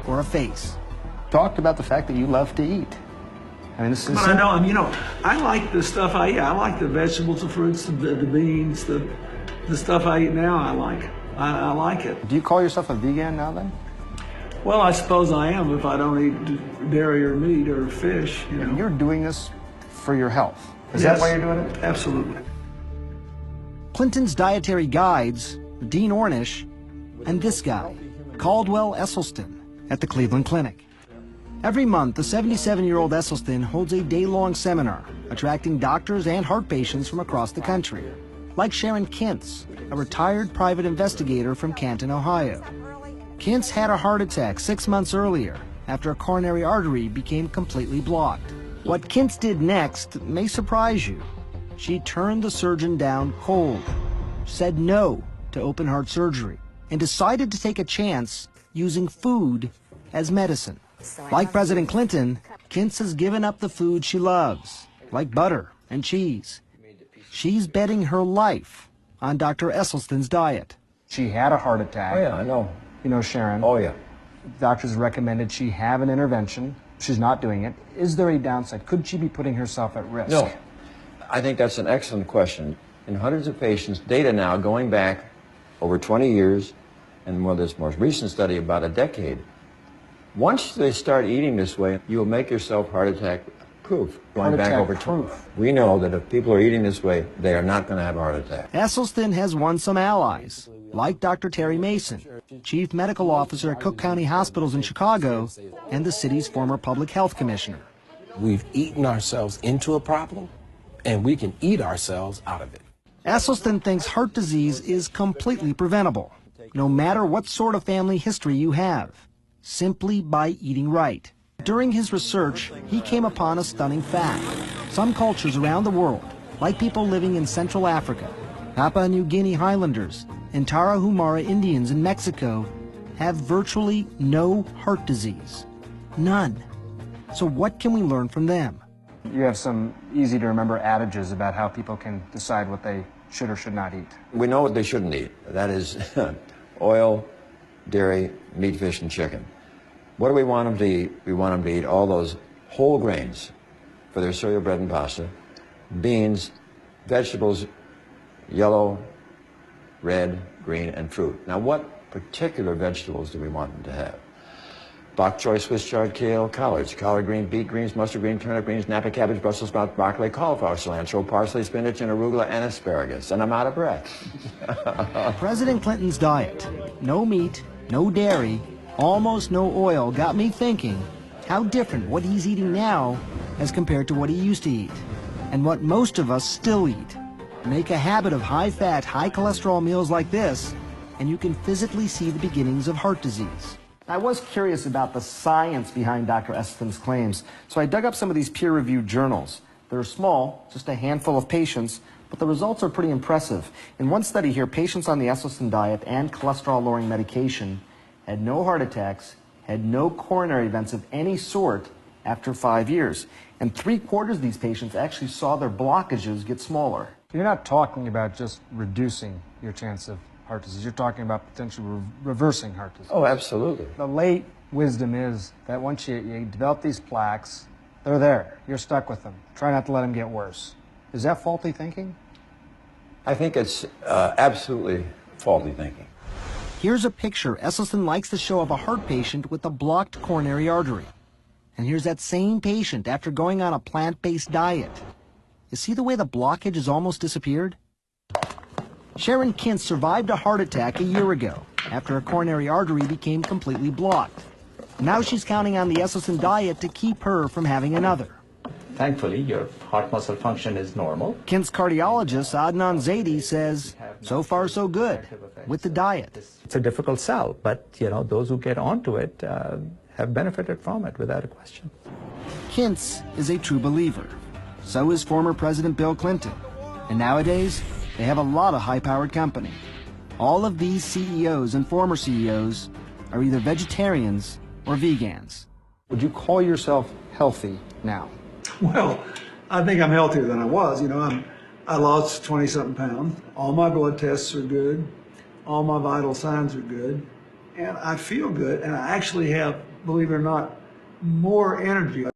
or a face. Talked about the fact that you love to eat. I mean, this is. But I know, I like the stuff I eat. I like the vegetables, the fruits, the beans, the stuff I eat now. I like. I like it. Do you call yourself a vegan now then? Well, I suppose I am if I don't eat dairy or meat or fish. You're doing this for your health. Is Yes, that why you're doing it? Absolutely. Clinton's dietary guides, Dean Ornish, and this guy, Caldwell Esselstyn, at the Cleveland Clinic. Every month, the 77-year-old Esselstyn holds a day-long seminar, attracting doctors and heart patients from across the country, like Sharon Kintz, a retired private investigator from Canton, Ohio. Kintz had a heart attack 6 months earlier after a coronary artery became completely blocked. What Kintz did next may surprise you. She turned the surgeon down cold, said no to open heart surgery, and decided to take a chance using food as medicine. Like President Clinton, Kintz has given up the food she loves, like butter and cheese. She's betting her life on Dr. Esselstyn's diet. She had a heart attack. Oh, yeah, I know. You know Sharon. Oh, yeah. Doctors recommended she have an intervention. She's not doing it. Is there a downside? Could she be putting herself at risk? No. I think that's an excellent question. In hundreds of patients, data now going back over 20 years, and this most recent study about a decade, once they start eating this way, you will make yourself heart attack proof. Going back over proof. We know that if people are eating this way, they are not going to have a heart attack. Esselstyn has won some allies, like Dr. Terry Mason, Chief Medical Officer at Cook County Hospitals in Chicago, and the city's former public health commissioner. We've eaten ourselves into a problem, and we can eat ourselves out of it. Esselstyn thinks heart disease is completely preventable, no matter what sort of family history you have, simply by eating right. During his research, he came upon a stunning fact. Some cultures around the world, like people living in Central Africa, Papua New Guinea Highlanders, and Tarahumara Indians in Mexico, have virtually no heart disease. None. So what can we learn from them? You have some easy-to-remember adages about how people can decide what they should or should not eat. We know what they shouldn't eat. That is oil, dairy, meat, fish, and chicken. What do we want them to eat? We want them to eat all those whole grains for their cereal, bread, and pasta, beans, vegetables, yellow, red, green, and fruit. Now, what particular vegetables do we want them to have? Bok choy, Swiss chard, kale, collards, collard green, beet greens, mustard green, turnip greens, Napa cabbage, Brussels sprout, broccoli, cauliflower, cilantro, parsley, spinach, and arugula, and asparagus. And I'm out of breath. President Clinton's diet, no meat, no dairy, almost no oil, got me thinking how different what he's eating now as compared to what he used to eat, and what most of us still eat. Make a habit of high-fat, high-cholesterol meals like this, and you can physically see the beginnings of heart disease. I was curious about the science behind Dr. Esselstyn's claims, so I dug up some of these peer-reviewed journals. They're small, just a handful of patients, but the results are pretty impressive. In one study here, patients on the Esselstyn diet and cholesterol-lowering medication had no heart attacks, had no coronary events of any sort after 5 years. And 3/4 of these patients actually saw their blockages get smaller. You're not talking about just reducing your chance of heart disease. You're talking about potentially reversing heart disease. Oh, absolutely. The late wisdom is that once you develop these plaques, they're there. You're stuck with them. Try not to let them get worse. Is that faulty thinking? I think it's absolutely faulty thinking. Here's a picture Esselstyn likes to show of a heart patient with a blocked coronary artery. And here's that same patient after going on a plant-based diet. You see the way the blockage has almost disappeared? Sharon Kintz survived a heart attack a year ago after a coronary artery became completely blocked. Now she's counting on the Esselstyn diet to keep her from having another. Thankfully, your heart muscle function is normal. Kint's cardiologist, Adnan Zaidi, says, so far so good with the diet. It's a difficult sell, but those who get onto it have benefited from it without a question. Kintz is a true believer. So is former President Bill Clinton. And nowadays, they have a lot of high-powered company. All of these CEOs and former CEOs are either vegetarians or vegans. Would you call yourself healthy now? Well, I think I'm healthier than I was. I lost 20-something pounds. All my blood tests are good. All my vital signs are good. And I feel good. And I actually have believe it or not, more energy.